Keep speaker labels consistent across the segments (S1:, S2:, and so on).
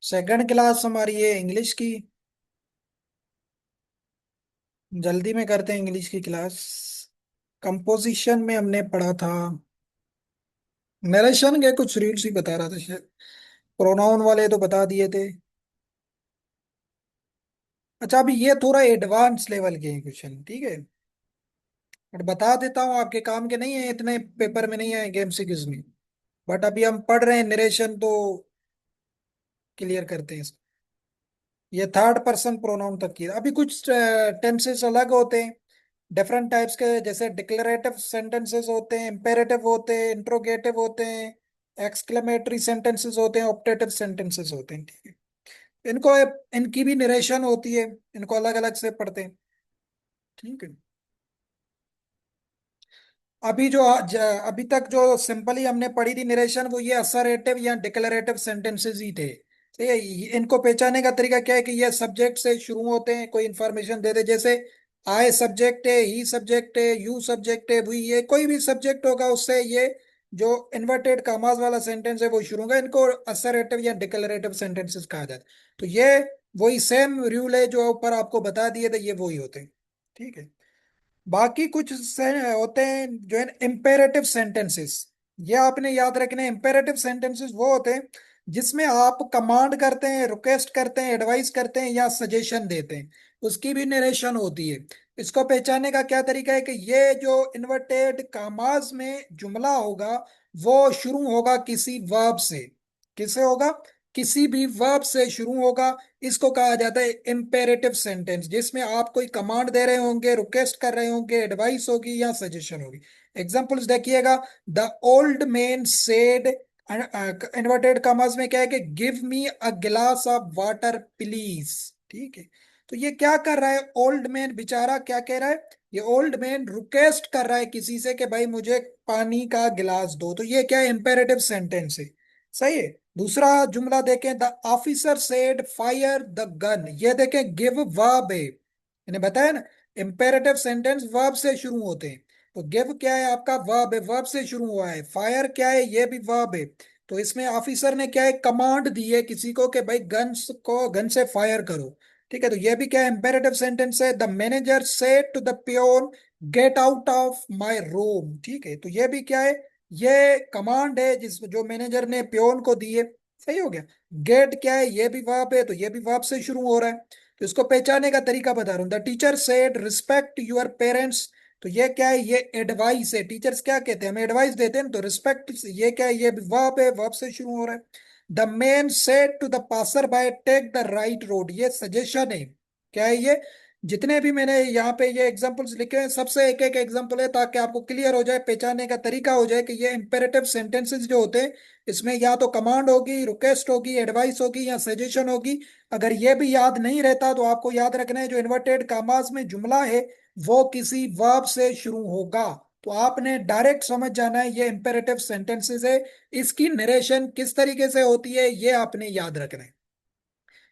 S1: Second class हमारी है English की। जल्दी में करते हैं इंग्लिश की क्लास। कंपोजिशन में हमने पढ़ा था। नरेशन के कुछ रील्स ही बता रहा था शायद। प्रोनाउन वाले तो बता दिए थे। अच्छा, अभी ये थोड़ा एडवांस लेवल के हैं क्वेश्चन, ठीक है। बट बता देता हूँ, आपके काम के नहीं है, इतने पेपर में नहीं आएंगे एमसीक्यूज में। बट अभी हम पढ़ रहे हैं नरेशन, तो क्लियर करते हैं इसको। ये थर्ड पर्सन प्रोनाउन तक की है। अभी कुछ टेंसेस अलग होते हैं, डिफरेंट टाइप्स के। जैसे डिक्लेरेटिव सेंटेंसेस होते हैं, इंपेरेटिव होते हैं, इंट्रोगेटिव होते हैं, एक्सक्लेमेटरी सेंटेंसेस होते हैं, ऑप्टेटिव सेंटेंसेस होते हैं, ठीक है। इनकी भी नरेशन होती है। इनको अलग अलग से पढ़ते हैं, ठीक है। अभी जो अभी तक जो सिंपली हमने पढ़ी थी नरेशन, वो ये असर्टिव या डिक्लेरेटिव सेंटेंसेस ही थे, ठीक है। इनको पहचानने का तरीका क्या है कि ये सब्जेक्ट से शुरू होते हैं, कोई इंफॉर्मेशन दे दे। जैसे आई सब्जेक्ट है, ही सब्जेक्ट है, यू सब्जेक्ट है, वी, ये कोई भी सब्जेक्ट होगा उससे ये जो इन्वर्टेड कॉमास वाला सेंटेंस है वो शुरू होगा। इनको असर्टिव या डिक्लेरेटिव सेंटेंसेस कहा जाता है। तो ये वही सेम रूल है जो ऊपर आपको बता दिए थे, ये वही होते हैं, ठीक है। बाकी कुछ से होते हैं जो है इम्पेरेटिव सेंटेंसेस। ये आपने याद रखने, इम्पेरेटिव सेंटेंसेस वो होते हैं जिसमें आप कमांड करते हैं, रिक्वेस्ट करते हैं, एडवाइस करते हैं या सजेशन देते हैं। उसकी भी नरेशन होती है। इसको पहचानने का क्या तरीका है कि ये जो इन्वर्टेड कामाज में जुमला होगा वो शुरू होगा किसी वर्ब से। किससे होगा? किसी भी वर्ब से शुरू होगा। इसको कहा जाता है इम्पेरेटिव सेंटेंस, जिसमें आप कोई कमांड दे रहे होंगे, रिक्वेस्ट कर रहे होंगे, एडवाइस होगी या सजेशन होगी। एग्जांपल्स देखिएगा। The old man said, inverted commas में क्या है कि give me a glass of water please, ठीक है। तो ये क्या कर रहा है? ओल्ड मैन बेचारा क्या कह रहा है? ये ओल्ड मैन रिक्वेस्ट कर रहा है किसी से कि भाई मुझे पानी का गिलास दो। तो ये क्या है? इंपेरेटिव सेंटेंस है, सही है। दूसरा जुमला देखें, the officer said fire the gun. ये देखें गिव वर्ब है, मैंने बताया ना। इंपेरेटिव सेंटेंस वर्ब से शुरू होते हैं। तो गिव क्या है? आपका वर्ब है, वर्ब से शुरू हुआ है। फायर क्या है? ये भी वर्ब है। तो इसमें ऑफिसर ने क्या है? कमांड दी है किसी को कि भाई गन से फायर करो, ठीक है। तो ये भी क्या है? इंपेरेटिव सेंटेंस है। The manager said to the peon get out of my room, ठीक है। तो ये भी क्या है? ये कमांड है जिस जो मैनेजर ने पियोन को दी है, सही हो गया। गेट क्या है? ये भी वर्ब है, तो ये भी वर्ब से शुरू हो रहा है। तो इसको पहचानने का तरीका बता रहा हूं। The teacher said respect your parents. तो ये क्या है? ये एडवाइस है। टीचर्स क्या कहते हैं? हमें एडवाइस देते हैं, तो रिस्पेक्ट ये क्या है? ये भी वर्ब है, वर्ब से शुरू हो रहा है। The man said to the passer by take the right road. ये सजेशन है। क्या है ये? जितने भी मैंने यहाँ पे ये एग्जांपल्स लिखे हैं, सबसे एक एक एग्जांपल है ताकि आपको क्लियर हो जाए, पहचानने का तरीका हो जाए कि ये इंपेरेटिव सेंटेंसेस जो होते हैं इसमें या तो कमांड होगी, रिक्वेस्ट होगी, एडवाइस होगी या सजेशन होगी। अगर ये भी याद नहीं रहता तो आपको याद रखना है जो इन्वर्टेड कामास में जुमला है वो किसी वर्ब से शुरू होगा। तो आपने डायरेक्ट समझ जाना है ये इंपेरेटिव सेंटेंसेस है। इसकी नरेशन किस तरीके से होती है ये आपने याद रखना है।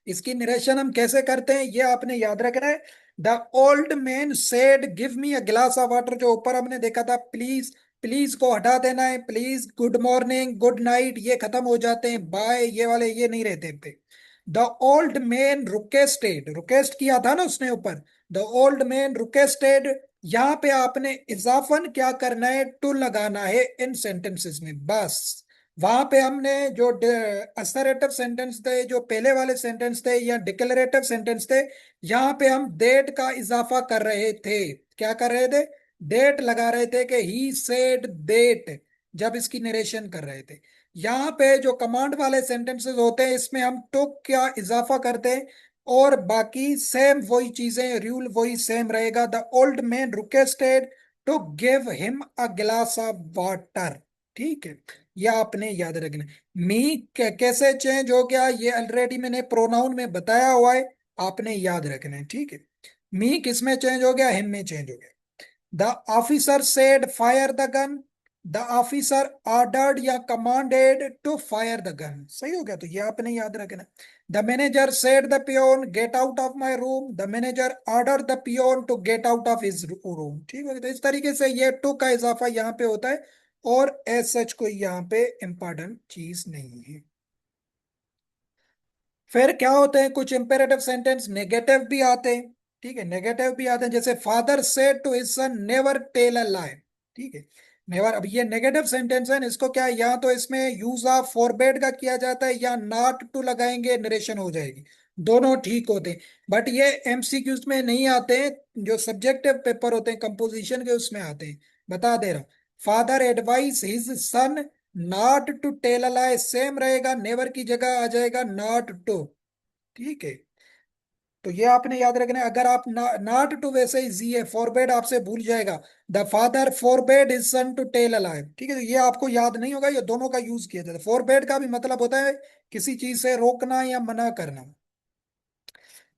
S1: इसकी निरेशन हम कैसे करते हैं ये आपने याद रखना है। The old man said give me a glass of water, जो ऊपर हमने देखा था प्लीज, प्लीज को हटा देना है। Please, good morning, good night ये खत्म हो जाते हैं, बाय ये वाले ये नहीं रहते थे। The old man requested, request किया था ना उसने ऊपर। The old man requested. यहाँ पे आपने इजाफन क्या करना है? टू लगाना है इन सेंटेंसेस में, बस। वहां पे हमने जो असरेटिव सेंटेंस थे, जो पहले वाले सेंटेंस थे या डिक्लेरेटिव सेंटेंस थे, यहाँ पे हम डेट का इजाफा कर रहे थे। क्या कर रहे थे? डेट लगा रहे थे कि ही सेड डेट, जब इसकी नरेशन कर रहे थे। यहाँ पे जो कमांड वाले सेंटेंसेस होते हैं इसमें हम टू क्या इजाफा करते हैं। और बाकी सेम वही चीजें, रूल वही सेम रहेगा। The old man requested to give him a glass of water, ठीक है। यह आपने याद रखना है। मी कैसे चेंज हो गया ये ऑलरेडी मैंने प्रोनाउन में बताया हुआ है, आपने याद रखना है, ठीक है। मी किस में चेंज हो गया? हिम में चेंज हो गया। The officer said fire the gun. The officer ordered या commanded to fire the gun, सही हो गया। तो ये आपने याद रखना है। The manager said the peon get out of my room. The manager order the peon to get out of his room, ठीक है। तो इस तरीके से ये टू का इजाफा यहाँ पे होता है। और एज सच कोई यहाँ पे इंपॉर्टेंट चीज नहीं है। फिर क्या होते हैं, कुछ इंपेरेटिव सेंटेंस नेगेटिव भी आते हैं। ठीक है, नेगेटिव भी आते हैं, जैसे father said to his son never tell a lie. ठीक है, नेवर, अब ये नेगेटिव सेंटेंस है, इसको क्या है, या तो इसमें यूज ऑफ फॉरबेड का किया जाता है या नॉट टू लगाएंगे, नरेशन हो जाएगी। दोनों ठीक होते हैं। बट ये एमसीक्यूज में नहीं आते हैं, जो सब्जेक्टिव पेपर होते हैं कंपोजिशन के उसमें आते हैं। बता दे रहा हूँ, father advice his son not to tell a lie, same रहेगा, नेवर की जगह आ जाएगा नॉट टू। ठीक है, तो ये आपने याद रखना है। अगर आप नॉट टू वैसे ही जी है, फॉरबेड आपसे भूल जाएगा। The father forbade his son to tell a lie. ठीक है, तो ये आपको याद नहीं होगा, ये दोनों का यूज किया जाता है। फॉरबेड का भी मतलब होता है किसी चीज से रोकना या मना करना।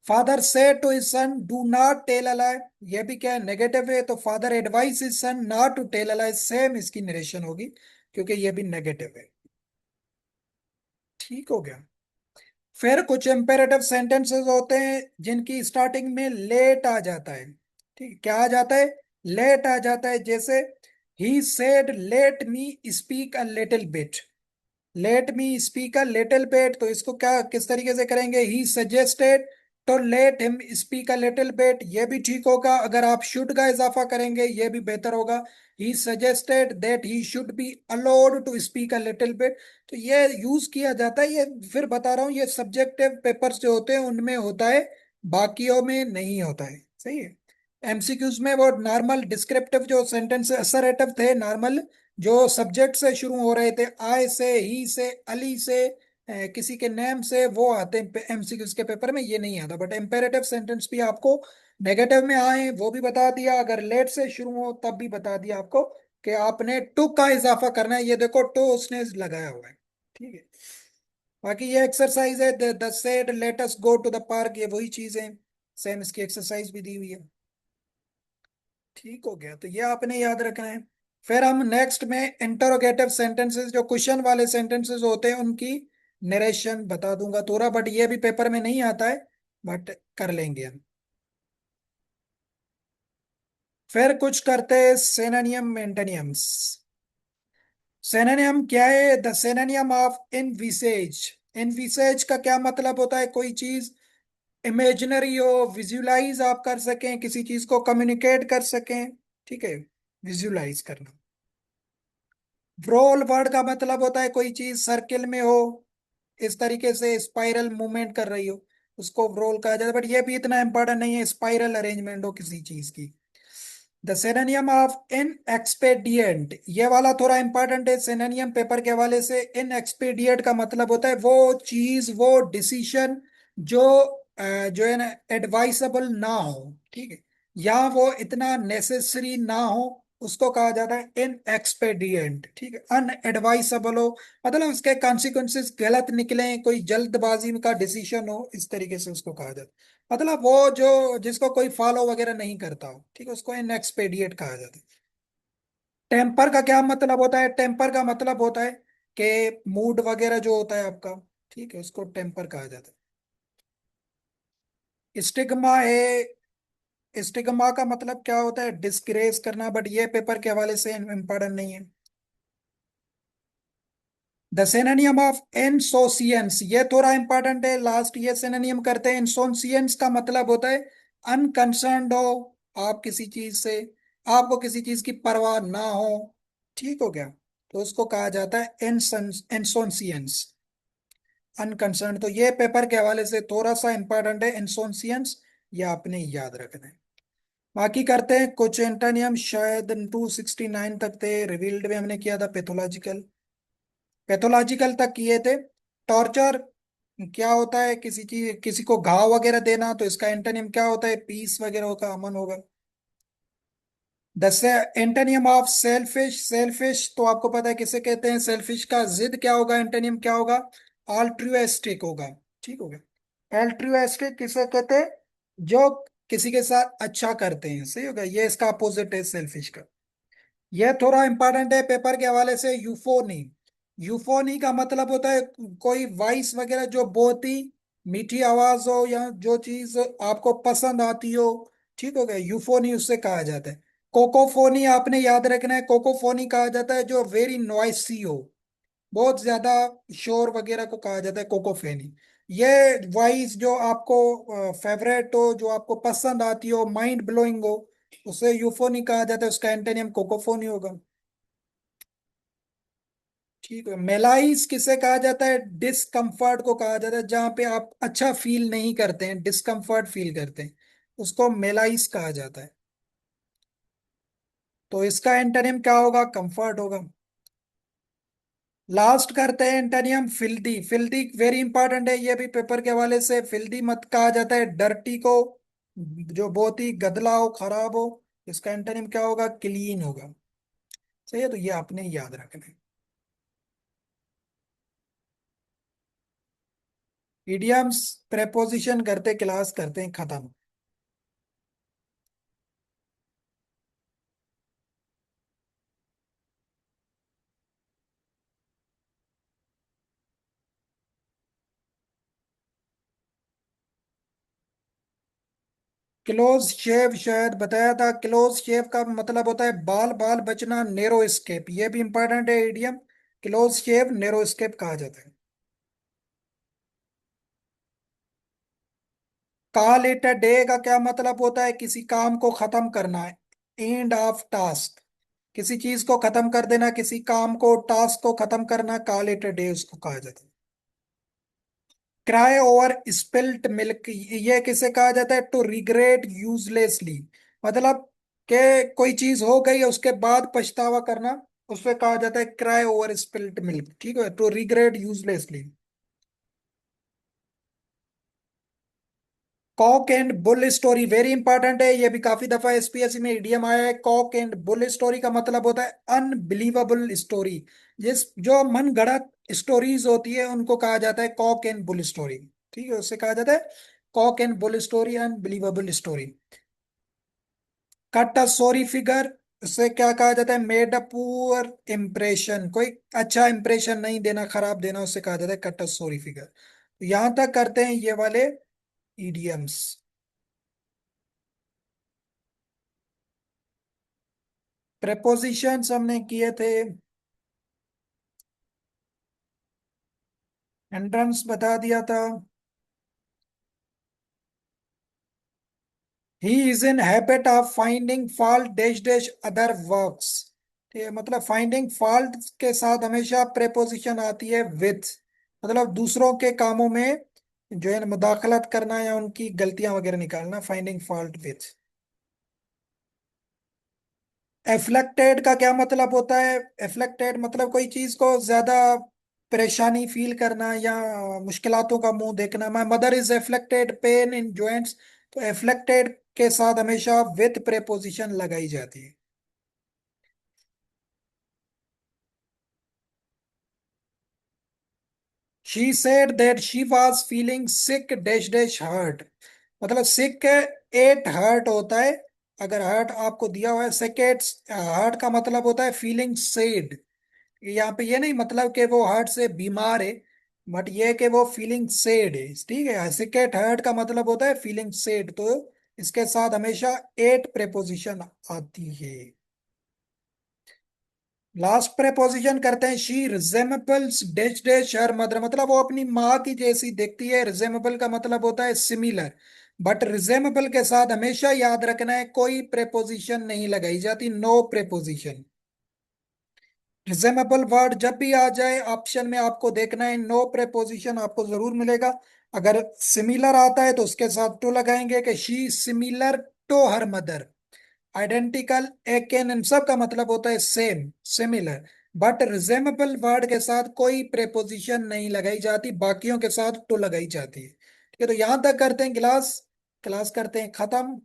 S1: Father said to his son do not tell a lie, ये भी क्या है, नेगेटिव है, तो father advice his son not to tell a lie, same इसकी नरेशन होगी, क्योंकि ये भी नेगेटिव है। ठीक हो गया। फिर कुछ इंपेरेटिव सेंटेंसेस होते हैं जिनकी स्टार्टिंग में लेट आ जाता है। ठीक, क्या आ जाता है, लेट आ जाता है, जैसे he said let me speak a little bit. Let me speak a little bit, तो इसको क्या किस तरीके से करेंगे, ही सजेस्टेड तो let him speak a little bit, ये भी ठीक होगा। अगर आप शुड का इजाफा करेंगे ये भी बेहतर होगा, he suggested that he should be allowed to speak a little bit. तो ये यूज किया जाता है, ये फिर बता रहा हूँ, ये सब्जेक्टिव पेपर्स जो होते हैं उनमें होता है, बाकियों में नहीं होता है। सही है। एमसीक्यूज में वो नॉर्मल डिस्क्रिप्टिव जो सेंटेंस असर्टिव थे, नॉर्मल जो सब्जेक्ट से शुरू हो रहे थे, आई से, ही से, अली से, किसी के नेम से, वो आते हैं एमसीक्यूज के पेपर में, ये नहीं आता। बट इम्पेरेटिव सेंटेंस भी आपको नेगेटिव में आए वो भी बता दिया, अगर लेट से शुरू हो तब भी बता दिया आपको कि आपने टू का इजाफा करना है, ये देखो टू उसने लगाया हुआ है। ठीक है, बाकी ये एक्सरसाइज है, the said let us go to the park, ये वही चीज है, सेम इसकी एक्सरसाइज भी दी हुई है। ठीक हो गया, तो ये आपने याद रखना है। फिर हम नेक्स्ट में इंटरोगेटिव सेंटेंसेस, जो क्वेश्चन वाले सेंटेंसेस होते हैं उनकी नरेशन बता दूंगा थोड़ा, बट ये भी पेपर में नहीं आता है, बट कर लेंगे हम। फिर कुछ करते हैं सिनोनियम एंटोनियम्स। सिनोनियम क्या है, द सिनोनियम ऑफ इनविसेज। इनविसेज का क्या मतलब होता है, कोई चीज इमेजिनरी हो, विजुलाइज आप कर सकें, किसी चीज को कम्युनिकेट कर सकें। ठीक है, विजुलाइज करना। व्रोल वर्ड का मतलब होता है कोई चीज सर्किल में हो, इस तरीके से स्पाइरल मूवमेंट कर रही हो, उसको व्रोल कहा जाता है। बट ये भी इतना इंपॉर्टेंट नहीं है, स्पाइरल अरेंजमेंट हो किसी चीज की। द सिनोनियम ऑफ इन एक्सपेडिएंट, ये वाला थोड़ा इंपॉर्टेंट है सिनोनियम पेपर के हवाले से। इन एक्सपेडिएंट का मतलब होता है वो चीज, वो डिसीजन जो जो है ना एडवाइसेबल ना हो। ठीक है, या वो इतना नेसेसरी ना हो, उसको कहा जाता है इन एक्सपेडिएंट। ठीक है, अनएडवाइसेबल हो, मतलब उसके कॉन्सिक्वेंसेस गलत निकले, कोई जल्दबाजी का डिसीजन हो, इस तरीके से उसको कहा जाता है। मतलब वो जो जिसको कोई फॉलो वगैरह नहीं करता हो, ठीक है, उसको इनएक्सपेडिएट कहा जाता है। टेम्पर का क्या मतलब होता है, टेम्पर का मतलब होता है कि मूड वगैरह जो होता है आपका, ठीक है, उसको टेम्पर कहा जाता है। स्टिग्मा है, स्टिग्मा का मतलब क्या होता है, डिस्ग्रेस करना, बट ये पेपर के हवाले से इम्पोर्टेंट नहीं है। द सिनोनियम ऑफ इनसोसिएंस, ये थोड़ा इंपॉर्टेंट है, लास्ट ये सिनोनियम करते हैं। इनसोसिएंस का मतलब होता है अनकंसर्न्ड हो आप किसी चीज से, आपको किसी चीज की परवाह ना हो। ठीक हो गया, तो उसको कहा जाता है इनसोसिएंस, अनकंसर्न। तो ये पेपर के हवाले से थोड़ा सा इंपॉर्टेंट है इनसोसिएंस, ये आपने याद रखना है। बाकी करते हैं कुछ एंटोनियम, शायद 269 तक थे, रिवील्ड में हमने किया था पैथोलॉजिकल, पैथोलॉजिकल तक किए थे। टॉर्चर क्या होता है, किसी चीज, किसी को घाव वगैरह देना, तो इसका एंटोनियम क्या होता है, पीस वगैरह का, अमन होगा। दस एंटोनियम ऑफ सेल्फिश, सेल्फिश तो आपको पता है किसे कहते हैं, सेल्फिश का जिद क्या होगा, एंटोनियम क्या होगा, ऑल्ट्रुइस्टिक होगा। ठीक होगा, ऑल्ट्रुइस्टिक किसे कहते हैं, जो किसी के साथ अच्छा करते हैं। सही होगा, ये इसका अपोजिट है सेल्फिश का। यह थोड़ा इंपॉर्टेंट है पेपर के हवाले से, यूफोनी। यूफोनी का मतलब होता है कोई वॉइस वगैरह जो बहुत ही मीठी आवाज हो, या जो चीज आपको पसंद आती हो। ठीक हो गया, यूफोनी उससे कहा जाता है। कोकोफोनी आपने याद रखना है, कोकोफोनी कहा जाता है जो वेरी नॉइसी हो, बहुत ज्यादा शोर वगैरह को कहा जाता है कोकोफेनी। ये वाइज जो आपको फेवरेट हो, जो आपको पसंद आती हो, माइंड ब्लोइंग हो, उसे यूफोनी कहा जाता है, उसका एंटोनिम कोकोफोनी होगा। ठीक है। मेलाइस किसे कहा जाता है? डिस्कम्फर्ट को कहा जाता है, जहां पे आप अच्छा फील नहीं करते हैं, डिस्कम्फर्ट फील करते हैं, उसको मेलाइस कहा जाता है। तो इसका एंटोनिम क्या होगा? कंफर्ट होगा। लास्ट करते हैं antonym filthy. Filthy very important है, ये भी पेपर के हवाले से। फिल्दी मत कहा जाता है डर्टी को, जो बहुत ही गंदला हो, खराब हो। इसका एंटोनिम क्या होगा? क्लीन होगा। सही है, तो ये आपने याद रखना है। इडियम्स प्रेपोजिशन करते क्लास करते हैं खत्म। क्लोज शेव शायद बताया था। क्लोज शेव का मतलब होता है बाल बाल बचना, नेरो स्केप। ये भी इंपॉर्टेंट है इडियम। क्लोज शेव नेरो स्केप कहा जाता है। कॉल इट अ डे का क्या मतलब होता है? किसी काम को खत्म करना है, एंड ऑफ टास्क। किसी चीज को खत्म कर देना, किसी काम को, टास्क को खत्म करना, कॉल इट अ डे उसको कहा जाता है। क्राई ओवर स्पिल्ट मिल्क, ये किसे कहा जाता है? To regret uselessly. मतलब कि कोई चीज हो गई है, उसके बाद पछतावा करना, उससे कहा जाता है क्राई ओवर स्पिल्ट मिल्क। ठीक है, to regret uselessly. Cock and bull story very important है, ये भी काफी दफा एसपीएससी में इडियम आया है। कॉक एंड बुल स्टोरी का मतलब होता है अनबिलीवेबल स्टोरी। जिस जो मन गढ़ंत स्टोरीज होती है उनको कहा जाता है कॉक एंड बुल स्टोरी। ठीक है, उससे कहा जाता है Kock and bull story, unbelievable story. Cut a sorry figure, उससे क्या कहा जाता है? मेड अ पुअर इम्प्रेशन, कोई अच्छा इंप्रेशन नहीं देना, खराब देना, उससे कहा जाता है कट अ सॉरी फिगर। यहां तक करते हैं ये वाले इडियम्स। प्रेपोजिशंस हमने किए थे। एंट्रेंस बता दिया था। He is in habit of finding fault dash dash other works. ठीक है, मतलब फाइंडिंग फॉल्ट के साथ हमेशा प्रेपोजिशन आती है विथ। मतलब दूसरों के कामों में जो है मुदाखलत करना या उनकी गलतियां वगैरह निकालना, फाइंडिंग फॉल्ट विथ। एफ्लेक्टेड का क्या मतलब होता है? एफ्लेक्टेड मतलब कोई चीज को ज्यादा परेशानी फील करना या मुश्किलातों का मुंह देखना। My mother is afflicted pain in joints. तो एफ्लेक्टेड के साथ हमेशा विथ प्रेपोजिशन लगाई जाती है। She said that she was feeling sick dash dash hurt. मतलब सिक एट हर्ट होता है। अगर हर्ट आपको दिया हुआ है, सेकेट हर्ट का मतलब होता है फीलिंग सेड। यहाँ पे ये नहीं मतलब कि वो हार्ट से बीमार है, बट ये है कि वो फीलिंग सेड है। ठीक है, सिकेट हर्ट का मतलब होता है फीलिंग सेड। तो इसके साथ हमेशा एट प्रेपोजिशन आती है। लास्ट प्रेपोजिशन करते हैं। She resembles dash dash her mother. मतलब वो अपनी माँ की जैसी दिखती है। रिजेम्बल का मतलब होता है सिमिलर। बट रिजेम्बल के साथ हमेशा याद रखना है कोई प्रेपोजिशन नहीं लगाई जाती, नो प्रेपोजिशन। रिजेमेबल वर्ड जब भी आ जाए ऑप्शन में आपको देखना है नो प्रेपोजिशन आपको जरूर मिलेगा। अगर सिमिलर आता है तो उसके साथ टू लगाएंगे कि she similar to her mother. Identical, एक इन सब का मतलब होता है same, similar. But resemble word के साथ कोई प्रेपोजिशन नहीं लगाई जाती, बाकियों के साथ टू लगाई जाती है। ठीक है, तो यहां तक करते हैं क्लास। क्लास करते हैं खत्म।